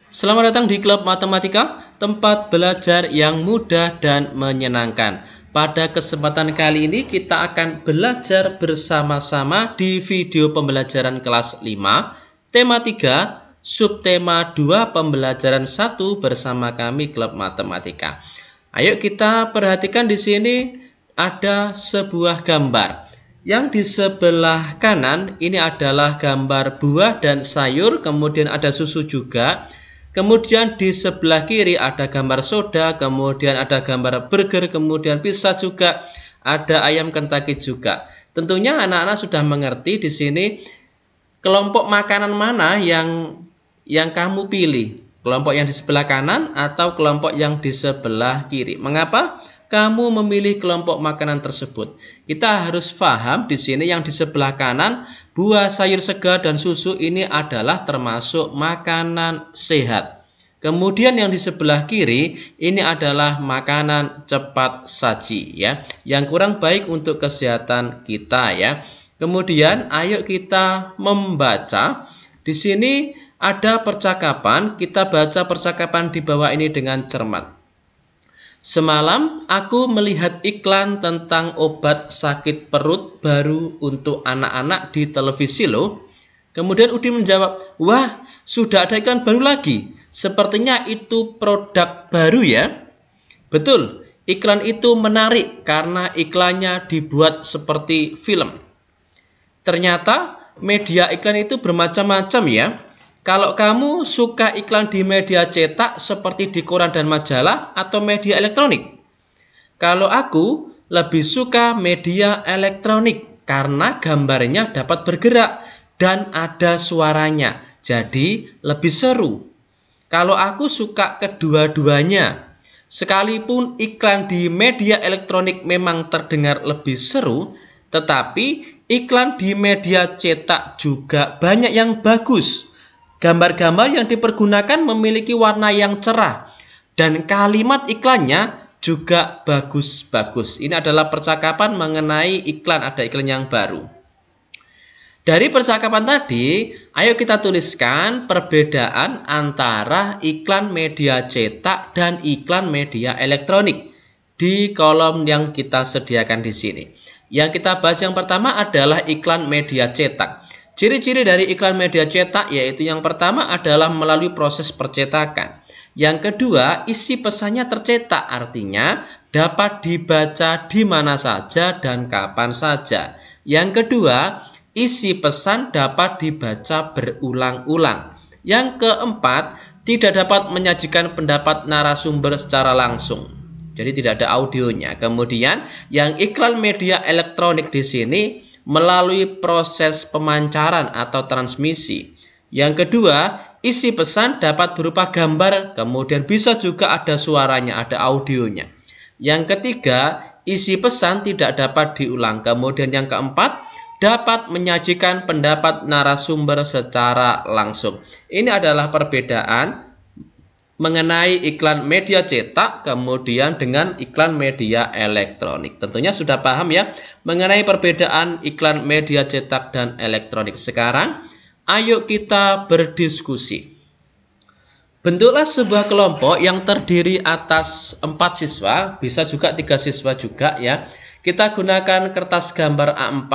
Selamat datang di Klub Matematika, tempat belajar yang mudah dan menyenangkan. Pada kesempatan kali ini kita akan belajar bersama-sama di video pembelajaran kelas 5, tema 3, subtema 2, pembelajaran 1 bersama kami Klub Matematika. Ayo kita perhatikan di sini ada sebuah gambar. Yang di sebelah kanan ini adalah gambar buah dan sayur, kemudian ada susu juga. Kemudian di sebelah kiri ada gambar soda, kemudian ada gambar burger, kemudian pizza juga, ada ayam Kentucky juga. Tentunya anak-anak sudah mengerti di sini kelompok makanan mana yang kamu pilih. Kelompok yang di sebelah kanan atau kelompok yang di sebelah kiri. Mengapa kamu memilih kelompok makanan tersebut? Kita harus paham di sini yang di sebelah kanan, buah, sayur segar, dan susu ini adalah termasuk makanan sehat. Kemudian yang di sebelah kiri ini adalah makanan cepat saji ya, yang kurang baik untuk kesehatan kita ya. Kemudian ayo kita membaca. Di sini ada percakapan, kita baca percakapan di bawah ini dengan cermat. Semalam aku melihat iklan tentang obat sakit perut baru untuk anak-anak di televisi loh. Kemudian Udi menjawab, wah sudah ada iklan baru lagi. Sepertinya itu produk baru ya. Betul, iklan itu menarik karena iklannya dibuat seperti film. Ternyata media iklan itu bermacam-macam ya. Kalau kamu suka iklan di media cetak seperti di koran dan majalah atau media elektronik? Kalau aku lebih suka media elektronik karena gambarnya dapat bergerak dan ada suaranya. Jadi lebih seru. Kalau aku suka kedua-duanya. Sekalipun iklan di media elektronik memang terdengar lebih seru, tetapi iklan di media cetak juga banyak yang bagus. Gambar-gambar yang dipergunakan memiliki warna yang cerah dan kalimat iklannya juga bagus-bagus. Ini adalah percakapan mengenai iklan, ada iklan yang baru. Dari percakapan tadi, ayo kita tuliskan perbedaan antara iklan media cetak dan iklan media elektronik di kolom yang kita sediakan di sini. Yang kita bahas yang pertama adalah iklan media cetak. Ciri-ciri dari iklan media cetak yaitu yang pertama adalah melalui proses percetakan. Yang kedua, isi pesannya tercetak, artinya dapat dibaca di mana saja dan kapan saja. Yang kedua, isi pesan dapat dibaca berulang-ulang. Yang keempat, tidak dapat menyajikan pendapat narasumber secara langsung. Jadi tidak ada audionya. Kemudian, yang iklan media elektronik di sini melalui proses pemancaran atau transmisi. Yang kedua, isi pesan dapat berupa gambar, kemudian bisa juga ada suaranya, ada audionya. Yang ketiga, isi pesan tidak dapat diulang. Kemudian yang keempat, dapat menyajikan pendapat narasumber secara langsung. Ini adalah perbedaan mengenai iklan media cetak kemudian dengan iklan media elektronik. Tentunya sudah paham ya mengenai perbedaan iklan media cetak dan elektronik. Sekarang ayo kita berdiskusi. Bentuklah sebuah kelompok yang terdiri atas 4 siswa, bisa juga 3 siswa juga ya. Kita gunakan kertas gambar A4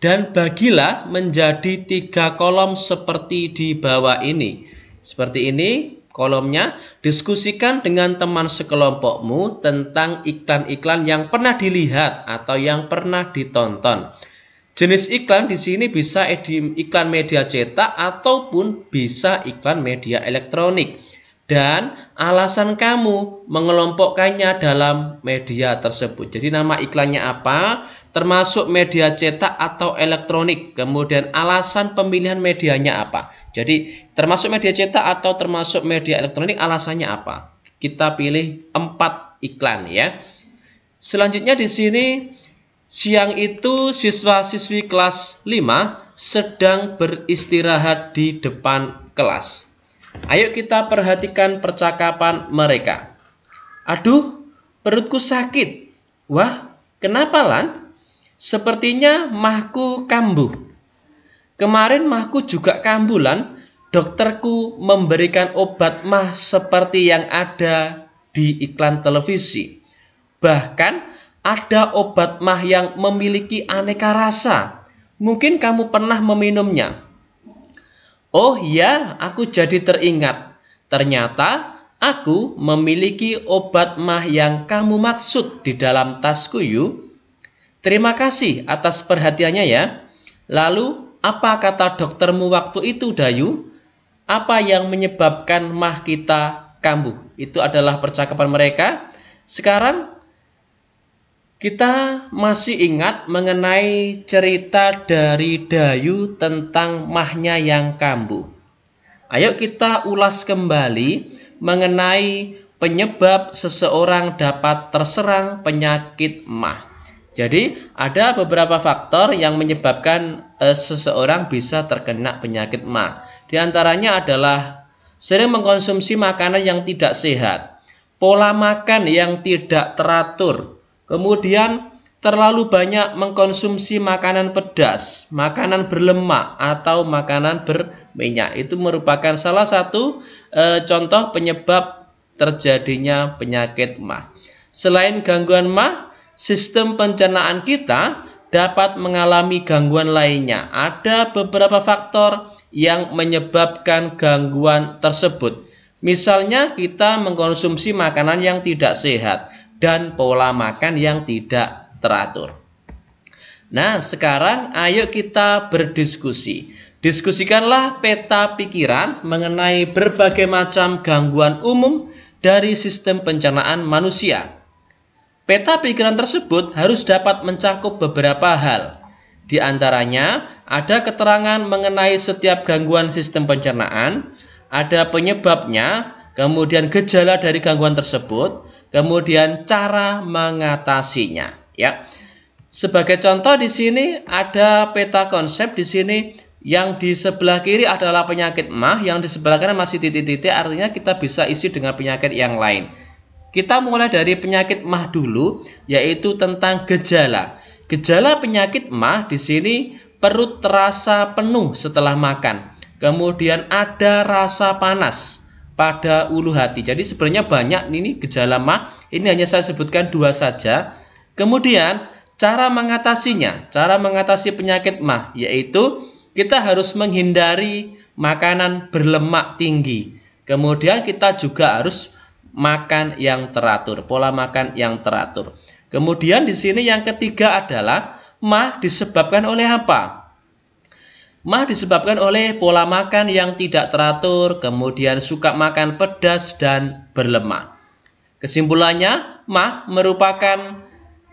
dan bagilah menjadi 3 kolom seperti di bawah ini. Seperti ini kolomnya, diskusikan dengan teman sekelompokmu tentang iklan-iklan yang pernah dilihat atau yang pernah ditonton. Jenis iklan di sini bisa iklan media cetak ataupun bisa iklan media elektronik. Dan alasan kamu mengelompokkannya dalam media tersebut. Jadi nama iklannya apa, termasuk media cetak atau elektronik. Kemudian alasan pemilihan medianya apa. Jadi termasuk media cetak atau termasuk media elektronik, alasannya apa. Kita pilih 4 iklan ya. Selanjutnya di sini siang itu siswa-siswi kelas 5 sedang beristirahat di depan kelas. Ayo kita perhatikan percakapan mereka. Aduh, perutku sakit. Wah, kenapa Lan? Sepertinya mahku kambuh. Kemarin mahku juga kambuh Lan. dokterku memberikan obat mah seperti yang ada di iklan televisi. Bahkan ada obat mah yang memiliki aneka rasa. Mungkin kamu pernah meminumnya. Oh ya, aku jadi teringat. Ternyata aku memiliki obat mah yang kamu maksud di dalam tasku, Yu. Terima kasih atas perhatiannya ya. Lalu, apa kata doktermu waktu itu, Dayu? Apa yang menyebabkan mah kita kambuh? Itu adalah percakapan mereka. Sekarang kita masih ingat mengenai cerita dari Dayu tentang mahnya yang kambuh. Ayo kita ulas kembali mengenai penyebab seseorang dapat terserang penyakit mah. Jadi ada beberapa faktor yang menyebabkan seseorang bisa terkena penyakit mah. Di antaranya adalah sering mengkonsumsi makanan yang tidak sehat, pola makan yang tidak teratur, kemudian terlalu banyak mengkonsumsi makanan pedas, makanan berlemak, atau makanan berminyak. Itu merupakan salah satu contoh penyebab terjadinya penyakit mah. Selain gangguan mah, sistem pencernaan kita dapat mengalami gangguan lainnya. Ada beberapa faktor yang menyebabkan gangguan tersebut. Misalnya kita mengkonsumsi makanan yang tidak sehat dan pola makan yang tidak teratur. Nah, sekarang ayo kita berdiskusi. Diskusikanlah peta pikiran mengenai berbagai macam gangguan umum dari sistem pencernaan manusia. Peta pikiran tersebut harus dapat mencakup beberapa hal. Di antaranya, ada keterangan mengenai setiap gangguan sistem pencernaan, ada penyebabnya, kemudian gejala dari gangguan tersebut, kemudian cara mengatasinya. Ya, sebagai contoh di sini ada peta konsep di sini. Yang di sebelah kiri adalah penyakit mah, yang di sebelah kanan masih titik-titik, artinya kita bisa isi dengan penyakit yang lain. Kita mulai dari penyakit mah dulu, yaitu tentang gejala. Gejala penyakit mah di sini perut terasa penuh setelah makan. Kemudian ada rasa panas pada ulu hati. Jadi sebenarnya banyak ini gejala mah. Ini hanya saya sebutkan 2 saja. Kemudian cara mengatasinya, cara mengatasi penyakit mah, yaitu kita harus menghindari makanan berlemak tinggi. Kemudian kita juga harus makan yang teratur, pola makan yang teratur. Kemudian di sini yang ketiga adalah mah disebabkan oleh apa? Mah disebabkan oleh pola makan yang tidak teratur, kemudian suka makan pedas dan berlemak. Kesimpulannya, mah merupakan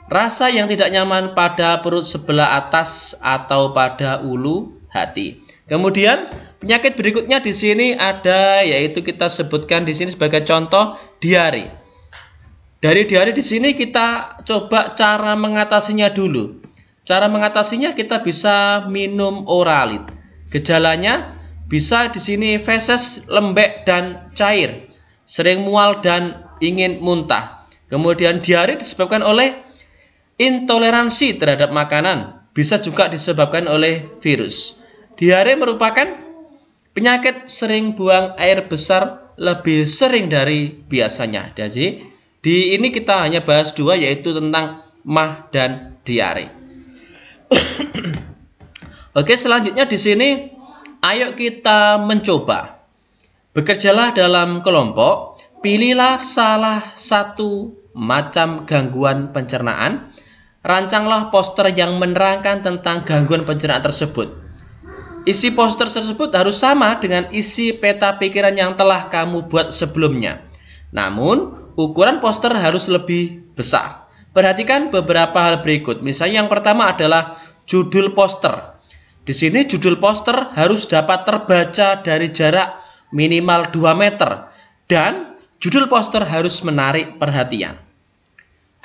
rasa yang tidak nyaman pada perut sebelah atas atau pada ulu hati. Kemudian penyakit berikutnya di sini ada, yaitu kita sebutkan di sini sebagai contoh diare. Dari diare di sini kita coba cara mengatasinya dulu. Cara mengatasinya kita bisa minum Oralit. Gejalanya bisa di sini feses, lembek dan cair, sering mual dan ingin muntah. Kemudian diare disebabkan oleh intoleransi terhadap makanan, bisa juga disebabkan oleh virus. Diare merupakan penyakit sering buang air besar lebih sering dari biasanya. Jadi di ini kita hanya bahas 2, yaitu tentang mah dan diare. Oke, selanjutnya di sini ayo kita mencoba. Bekerjalah dalam kelompok, pilihlah salah satu macam gangguan pencernaan. Rancanglah poster yang menerangkan tentang gangguan pencernaan tersebut. Isi poster tersebut harus sama dengan isi peta pikiran yang telah kamu buat sebelumnya. Namun, ukuran poster harus lebih besar. Perhatikan beberapa hal berikut. Misalnya yang pertama adalah judul poster. Di sini judul poster harus dapat terbaca dari jarak minimal 2 meter. Dan judul poster harus menarik perhatian.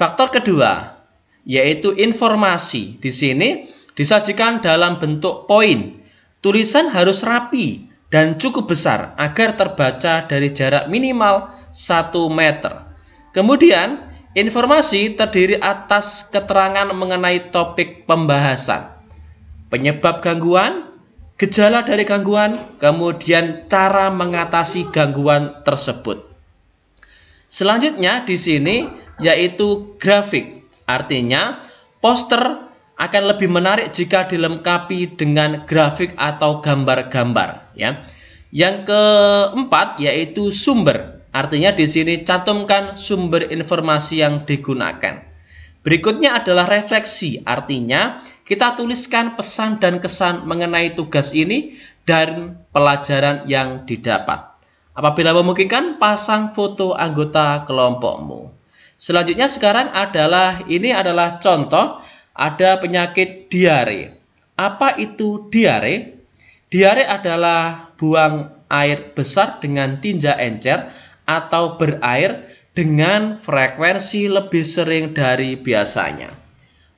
Faktor kedua, yaitu informasi. Di sini disajikan dalam bentuk poin. Tulisan harus rapi dan cukup besar agar terbaca dari jarak minimal 1 meter. Kemudian, informasi terdiri atas keterangan mengenai topik pembahasan, penyebab gangguan, gejala dari gangguan, kemudian cara mengatasi gangguan tersebut. Selanjutnya di sini yaitu grafik. Artinya poster akan lebih menarik jika dilengkapi dengan grafik atau gambar-gambar, ya. Yang keempat yaitu sumber. Artinya di sini cantumkan sumber informasi yang digunakan. Berikutnya adalah refleksi. Artinya kita tuliskan pesan dan kesan mengenai tugas ini dan pelajaran yang didapat. Apabila memungkinkan, pasang foto anggota kelompokmu. Selanjutnya sekarang ini adalah contoh, ada penyakit diare. Apa itu diare? Diare adalah buang air besar dengan tinja encer atau berair dengan frekuensi lebih sering dari biasanya.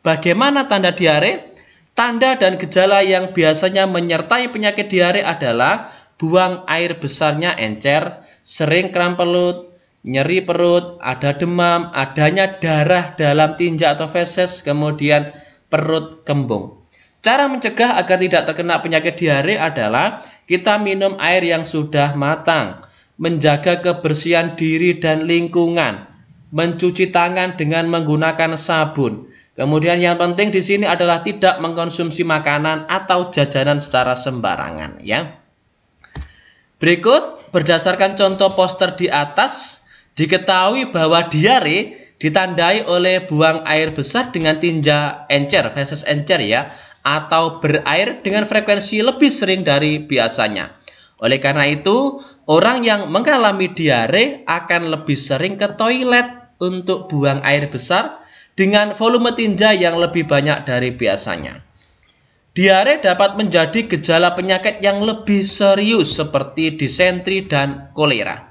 Bagaimana tanda diare? Tanda dan gejala yang biasanya menyertai penyakit diare adalah buang air besarnya encer, sering kram perut, nyeri perut, ada demam, adanya darah dalam tinja atau feses, kemudian perut kembung. Cara mencegah agar tidak terkena penyakit diare adalah kita minum air yang sudah matang, menjaga kebersihan diri dan lingkungan, mencuci tangan dengan menggunakan sabun. Kemudian yang penting di sini adalah tidak mengkonsumsi makanan atau jajanan secara sembarangan, ya. Berikut berdasarkan contoh poster di atas, diketahui bahwa diare ditandai oleh buang air besar dengan tinja encer, feses encer, ya, atau berair dengan frekuensi lebih sering dari biasanya. Oleh karena itu, orang yang mengalami diare akan lebih sering ke toilet untuk buang air besar dengan volume tinja yang lebih banyak dari biasanya. Diare dapat menjadi gejala penyakit yang lebih serius seperti disentri dan kolera.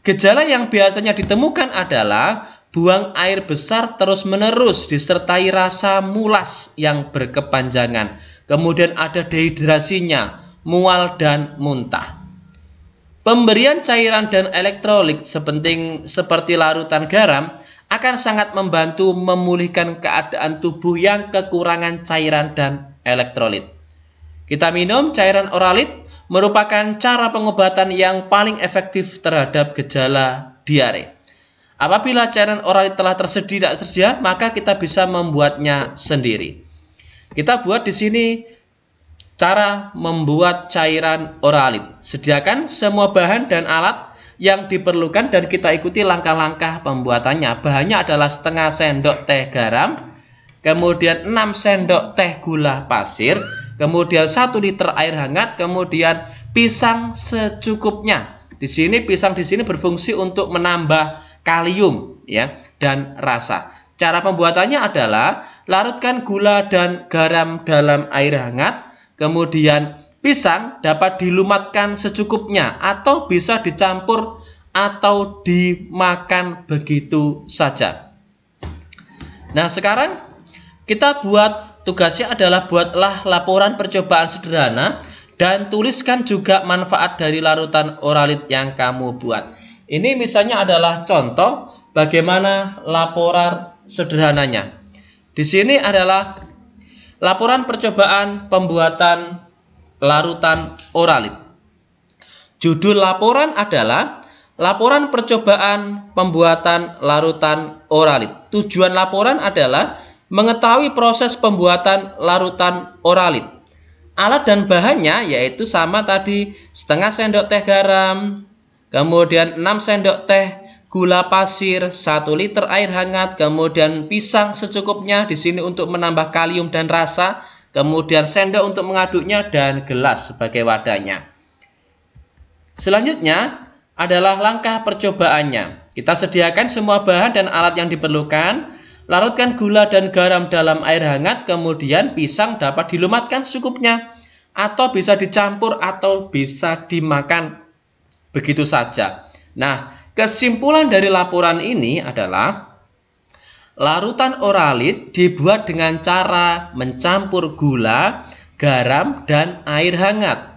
Gejala yang biasanya ditemukan adalah buang air besar terus-menerus disertai rasa mulas yang berkepanjangan. Kemudian ada dehidrasinya, mual dan muntah. Pemberian cairan dan elektrolit seperti larutan garam akan sangat membantu memulihkan keadaan tubuh yang kekurangan cairan dan elektrolit. Kita minum cairan oralit merupakan cara pengobatan yang paling efektif terhadap gejala diare. Apabila cairan oralit telah tersedia, maka kita bisa membuatnya sendiri. Kita buat di sini cara membuat cairan oralit. Sediakan semua bahan dan alat yang diperlukan dan kita ikuti langkah-langkah pembuatannya. Bahannya adalah setengah sendok teh garam, kemudian 6 sendok teh gula pasir, kemudian 1 liter air hangat, kemudian pisang secukupnya. Di sini pisang berfungsi untuk menambah kalium, ya, dan rasa. Cara pembuatannya adalah larutkan gula dan garam dalam air hangat, kemudian pisang dapat dilumatkan secukupnya atau bisa dicampur atau dimakan begitu saja. Nah, sekarang kita tugasnya adalah buatlah laporan percobaan sederhana dan tuliskan juga manfaat dari larutan oralit yang kamu buat. Ini misalnya adalah contoh bagaimana laporan sederhananya. Di sini adalah laporan percobaan pembuatan larutan oralit. Judul laporan adalah laporan percobaan pembuatan larutan oralit. Tujuan laporan adalah mengetahui proses pembuatan larutan oralit. Alat dan bahannya yaitu sama tadi, setengah sendok teh garam, kemudian 6 sendok teh gula pasir, 1 liter air hangat, kemudian pisang secukupnya di sini untuk menambah kalium dan rasa, kemudian sendok untuk mengaduknya dan gelas sebagai wadahnya. Selanjutnya adalah langkah percobaannya. Kita sediakan semua bahan dan alat yang diperlukan. Larutkan gula dan garam dalam air hangat, kemudian pisang dapat dilumatkan secukupnya atau bisa dicampur atau bisa dimakan begitu saja. Nah, kesimpulan dari laporan ini adalah larutan oralit dibuat dengan cara mencampur gula, garam, dan air hangat.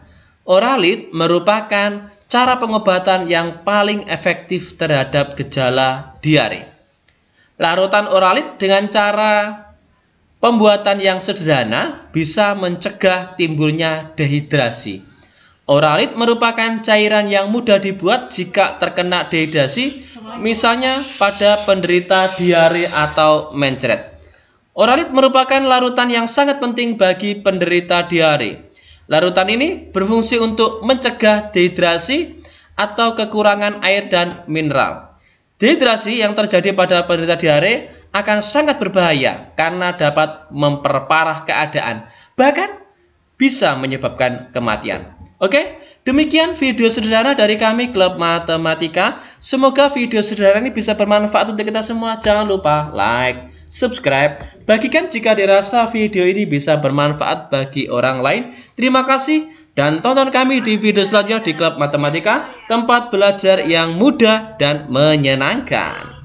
Oralit merupakan cara pengobatan yang paling efektif terhadap gejala diare. Larutan oralit dengan cara Pembuatan yang sederhana bisa mencegah timbulnya dehidrasi. Oralit merupakan cairan yang mudah dibuat jika terkena dehidrasi, misalnya pada penderita diare atau mencret. Oralit merupakan larutan yang sangat penting bagi penderita diare. Larutan ini berfungsi untuk mencegah dehidrasi atau kekurangan air dan mineral. Dehidrasi yang terjadi pada penderita diare akan sangat berbahaya karena dapat memperparah keadaan, bahkan bisa menyebabkan kematian. Oke, demikian video sederhana dari kami Klub Matematika. Semoga video sederhana ini bisa bermanfaat untuk kita semua. Jangan lupa like, subscribe, bagikan jika dirasa video ini bisa bermanfaat bagi orang lain. Terima kasih dan tonton kami di video selanjutnya di Klub Matematika, tempat belajar yang mudah dan menyenangkan.